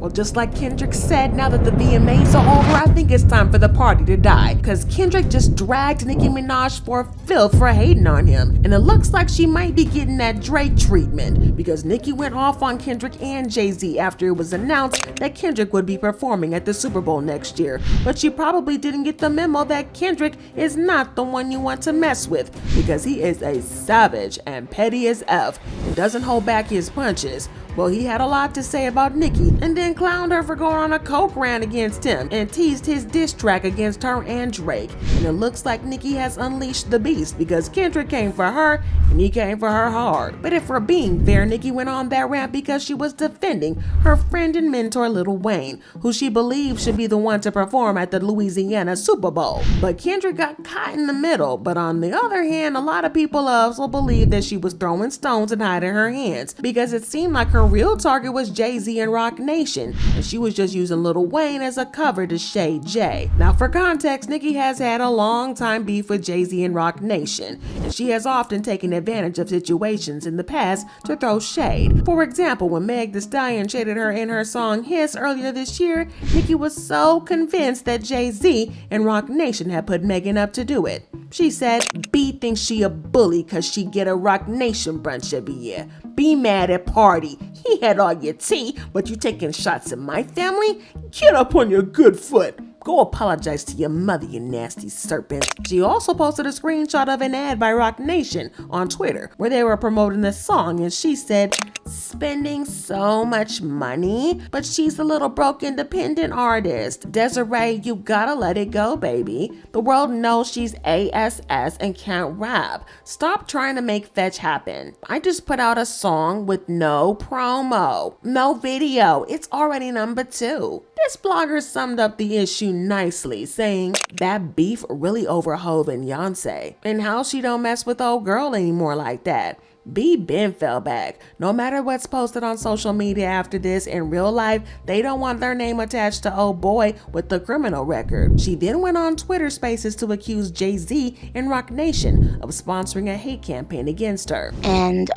Well, just like Kendrick said, now that the VMAs are over, I think it's time for the party to die. Cause Kendrick just dragged Nicki Minaj for filth for hating on him. And it looks like she might be getting that Drake treatment. Because Nicki went off on Kendrick and Jay Z after it was announced that Kendrick would be performing at the Superbowl next year. But she probably didn't get the memo that Kendrick is not the one you want to mess with. Because he is a savage and petty as F and doesn't hold back his punches. Well, he had a lot to say about Nicki and then clowned her for going on a coke rant against him and teased his diss track against her and Drake. And it looks like Nicki has unleashed the beast because Kendrick came for her and he came for her hard. But if we're being fair, Nicki went on that rant because she was defending her friend and mentor Lil Wayne, who she believes should be the one to perform at the Louisiana Super Bowl. But Kendrick got caught in the middle. But on the other hand, a lot of people also believe that she was throwing stones and hiding her hands because it seemed like her real target was Jay Z and Roc Nation, and she was just using Lil Wayne as a cover to shade Jay. Now for context, Nicki has had a long time beef with Jay Z and Roc Nation, and she has often taken advantage of situations in the past to throw shade. For example, when Meg Thee Stallion shaded her in her song Hiss earlier this year, Nicki was so convinced that Jay Z and Roc Nation had put Megan up to do it. She said, B thinks she a bully cause she get a Roc Nation brunch every year. Be mad at party. He had all your tea, but you taking shots at my family? Get up on your good foot. Go apologize to your mother, you nasty serpent. She also posted a screenshot of an ad by Roc Nation on Twitter where they were promoting the song, and she said, spending so much money, but she's a little broke independent artist. Desiree, you gotta let it go, baby. The world knows she's ASS and can't rap. Stop trying to make fetch happen. I just put out a song with no promo, no video. It's already #2. This blogger summed up the issue nicely, saying that beef really over Hov and Beyonce, and how she don't mess with old girl anymore like that. B Ben fell back. No matter what's posted on social media after this, in real life, they don't want their name attached to old boy with the criminal record. She then went on Twitter Spaces to accuse Jay Z and Roc Nation of sponsoring a hate campaign against her. And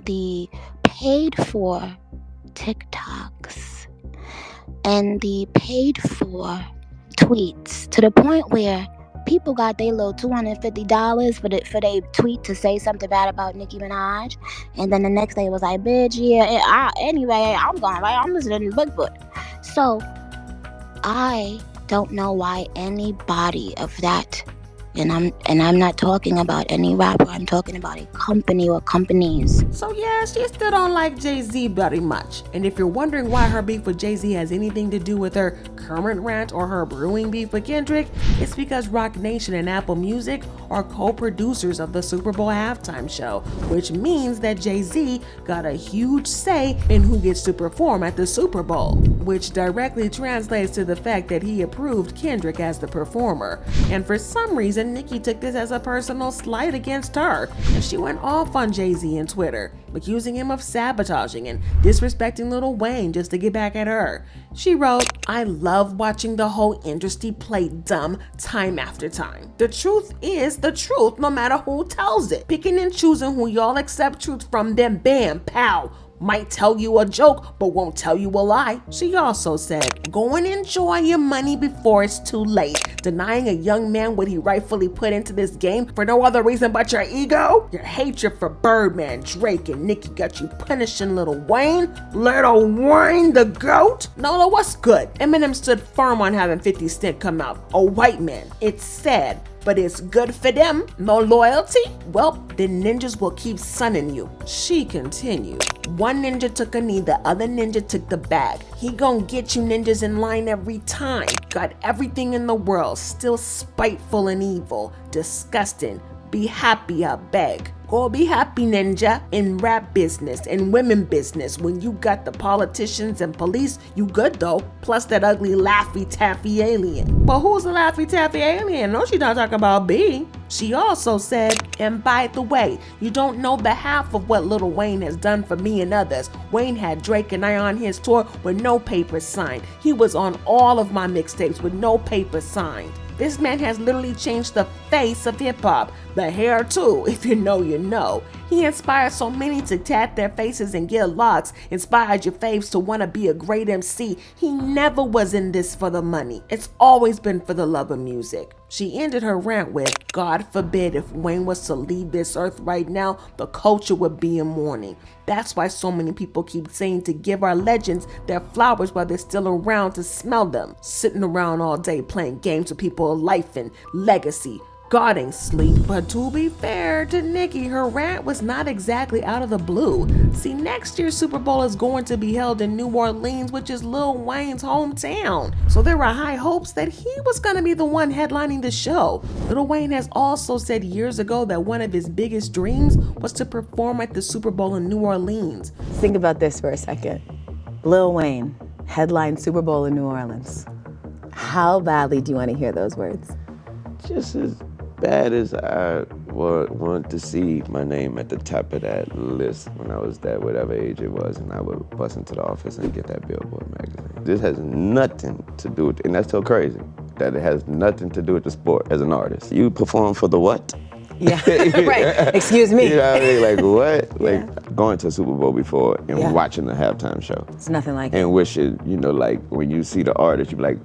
the paid for TikToks and the paid for tweets, to the point where people got their little $250 for they tweet to say something bad about Nicki Minaj, and then the next day it was like, bitch, yeah, anyway, I'm listening to Bigfoot. So I don't know why anybody of that, and I'm not talking about any rapper, I'm talking about a company or companies. So yeah, she still don't like Jay Z very much. And if you're wondering why her beef with Jay Z has anything to do with her current rant or her brewing beef with Kendrick, it's because Roc Nation and Apple Music are co-producers of the Super Bowl halftime show, which means that Jay Z got a huge say in who gets to perform at the Super Bowl, which directly translates to the fact that he approved Kendrick as the performer. And for some reason, Nicki took this as a personal slight against her, and she went off on Jay Z on Twitter, accusing him of sabotaging and disrespecting Lil Wayne just to get back at her. She wrote, I love watching the whole industry play dumb time after time. The truth is the truth no matter who tells it. Picking and choosing who y'all accept truth from, then bam, pow. Might tell you a joke, but won't tell you a lie. She also said, go and enjoy your money before it's too late. Denying a young man what he rightfully put into this game for no other reason but your ego? Your hatred for Birdman, Drake, and Nicki got you punishing Lil Wayne? Lil Wayne the GOAT? Nola, what's good? Eminem stood firm on having 50 Cent come out, a white man. It's sad, but it's good for them. No loyalty? Well, the ninjas will keep sunning you. She continued. One ninja took a knee, the other ninja took the bag. He gon' get you ninjas in line every time. Got everything in the world, still spiteful and evil. Disgusting. Be happy, I beg. Go be happy, ninja. In rap business, in women business, when you got the politicians and police, you good though. Plus that ugly Laffy Taffy alien. But who's the Laffy Taffy alien? No, she's not talking about B. She also said, and by the way, you don't know the half of what Lil Wayne has done for me and others. Wayne had Drake and I on his tour with no papers signed. He was on all of my mixtapes with no papers signed. This man has literally changed the face of hip-hop. The hair too, if you know, you know. He inspired so many to tat their faces and get locks, inspired your faves to want to be a great MC. He never was in this for the money. It's always been for the love of music. She ended her rant with, God forbid if Wayne was to leave this earth right now, the culture would be in mourning. That's why so many people keep saying to give our legends their flowers while they're still around to smell them. Sitting around all day playing games with people's life and legacy. God ain't sleep. But to be fair to Nicki, her rant was not exactly out of the blue. See, next year's Super Bowl is going to be held in New Orleans, which is Lil Wayne's hometown. So there were high hopes that he was going to be the one headlining the show. Lil Wayne has also said years ago that one of his biggest dreams was to perform at the Super Bowl in New Orleans. Think about this for a second. Lil Wayne, headline Super Bowl in New Orleans. How badly do you want to hear those words? Just as bad as I would want to see my name at the top of that list when I was that whatever age it was, and I would bust into the office and get that Billboard magazine. This has nothing to do with, and that's so crazy, that it has nothing to do with the sport as an artist. You perform for the what? Yeah, right. Excuse me. You know what I mean? Like what? Like going to a Super Bowl before and watching the halftime show. It's nothing like it. And wishing, you know, like when you see the artist, you be like,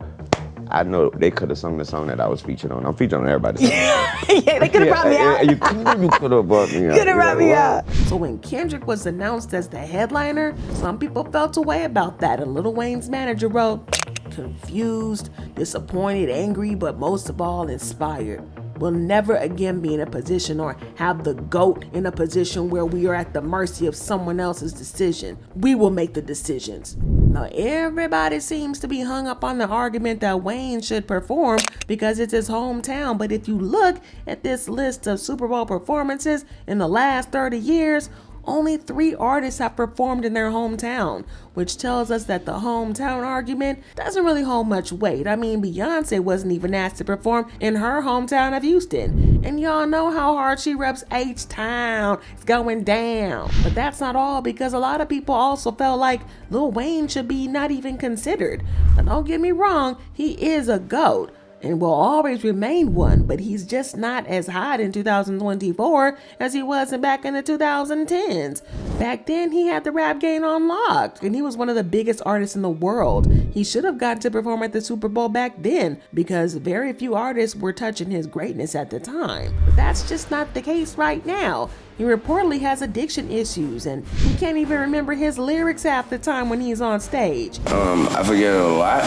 I know they could have sung the song that I was featured on. I'm featured on everybody's song. Yeah, they could have brought me out. You could have brought me out. Could have brought me out. So when Kendrick was announced as the headliner, some people felt a way about that, and Lil Wayne's manager wrote, confused, disappointed, angry, but most of all inspired. We'll never again be in a position or have the GOAT in a position where we are at the mercy of someone else's decision. We will make the decisions. Now everybody seems to be hung up on the argument that Wayne should perform because it's his hometown, but if you look at this list of Super Bowl performances in the last 30 years, only 3 artists have performed in their hometown, which tells us that the hometown argument doesn't really hold much weight. I mean, Beyonce wasn't even asked to perform in her hometown of Houston. And y'all know how hard she reps H-Town. It's going down. But that's not all, because a lot of people also felt like Lil Wayne should be not even considered. Now don't get me wrong, he is a GOAT and will always remain one, but he's just not as hot in 2024 as he was back in the 2010s. Back then, he had the rap game on lock, and he was one of the biggest artists in the world. He should have gotten to perform at the Super Bowl back then, because very few artists were touching his greatness at the time. But that's just not the case right now. He reportedly has addiction issues, and he can't even remember his lyrics half the time when he's on stage. I forget a lot,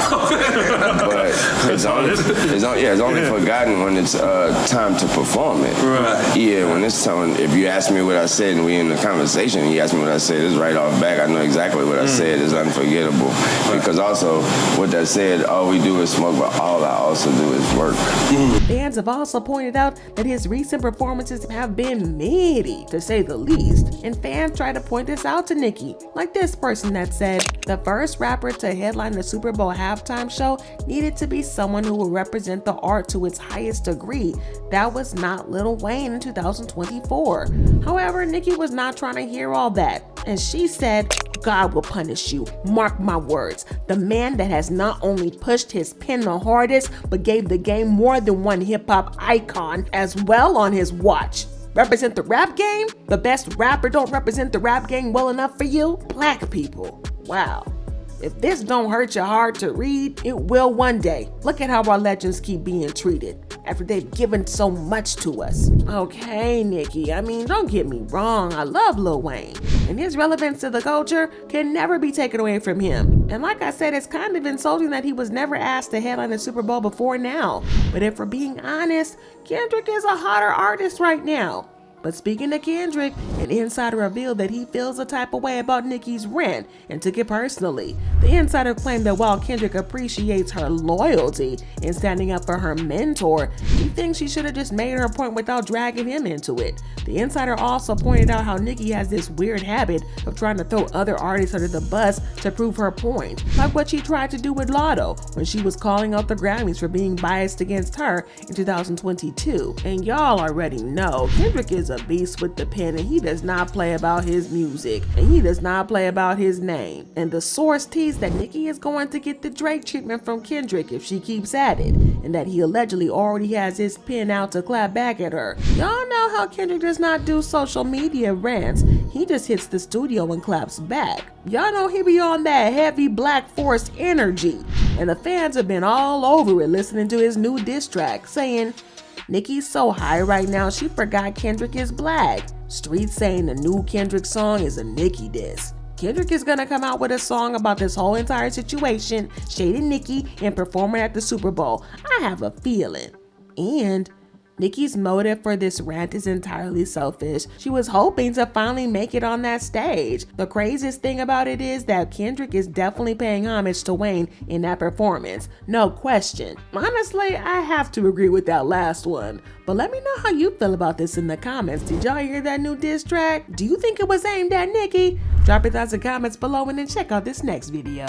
but it's only forgotten when it's time to perform it. Right. Yeah, when it's time, if you ask me what I said and we in the conversation, you ask me what I said, it's right off back. I know exactly what I said. It's unforgettable. Because also, what that said, all we do is smoke, but all I also do is work. Fans have also pointed out that his recent performances have been midi, to say the least, and fans try to point this out to Nicki, like this person that said, the first rapper to headline the Super Bowl halftime show needed to be someone who would represent the art to its highest degree. That was not Lil Wayne in 2024. However, Nicki was not trying to hear all that, and she said, God will punish you. Mark my words. The man that has not only pushed his pen the hardest, but gave the game more than one hip-hop icon as well on his watch. Represent the rap game? The best rapper don't represent the rap game well enough for you? Black people. Wow. If this don't hurt your heart to read, it will one day. Look at how our legends keep being treated after they've given so much to us. Okay, Nicki, I mean, don't get me wrong, I love Lil Wayne, and his relevance to the culture can never be taken away from him. And like I said, it's kind of insulting that he was never asked to headline the Super Bowl before now. But if we're being honest, Kendrick is a hotter artist right now. But speaking of Kendrick, an insider revealed that he feels a type of way about Nicki's rant and took it personally. The insider claimed that while Kendrick appreciates her loyalty in standing up for her mentor, he thinks she should have just made her point without dragging him into it. The insider also pointed out how Nicki has this weird habit of trying to throw other artists under the bus to prove her point, like what she tried to do with Lotto when she was calling out the Grammys for being biased against her in 2022. And y'all already know, Kendrick is a beast with the pen, and he does not play about his music, and he does not play about his name. And the source teased that Nicki is going to get the Drake treatment from Kendrick if she keeps at it, and that he allegedly already has his pen out to clap back at her. Y'all know how Kendrick does not do social media rants. He just hits the studio and claps back. Y'all know he be on that heavy Black Force energy. And the fans have been all over it listening to his new diss track, saying, "Nicki's so high right now she forgot Kendrick is black." Streets saying the new Kendrick song is a Nicki diss. Kendrick is gonna come out with a song about this whole entire situation, shading Nicki and performing at the Super Bowl. I have a feeling. And Nicki's motive for this rant is entirely selfish. She was hoping to finally make it on that stage. The craziest thing about it is that Kendrick is definitely paying homage to Wayne in that performance. No question. Honestly, I have to agree with that last one. But let me know how you feel about this in the comments. Did y'all hear that new diss track? Do you think it was aimed at Nicki? Drop your thoughts in comments below and then check out this next video.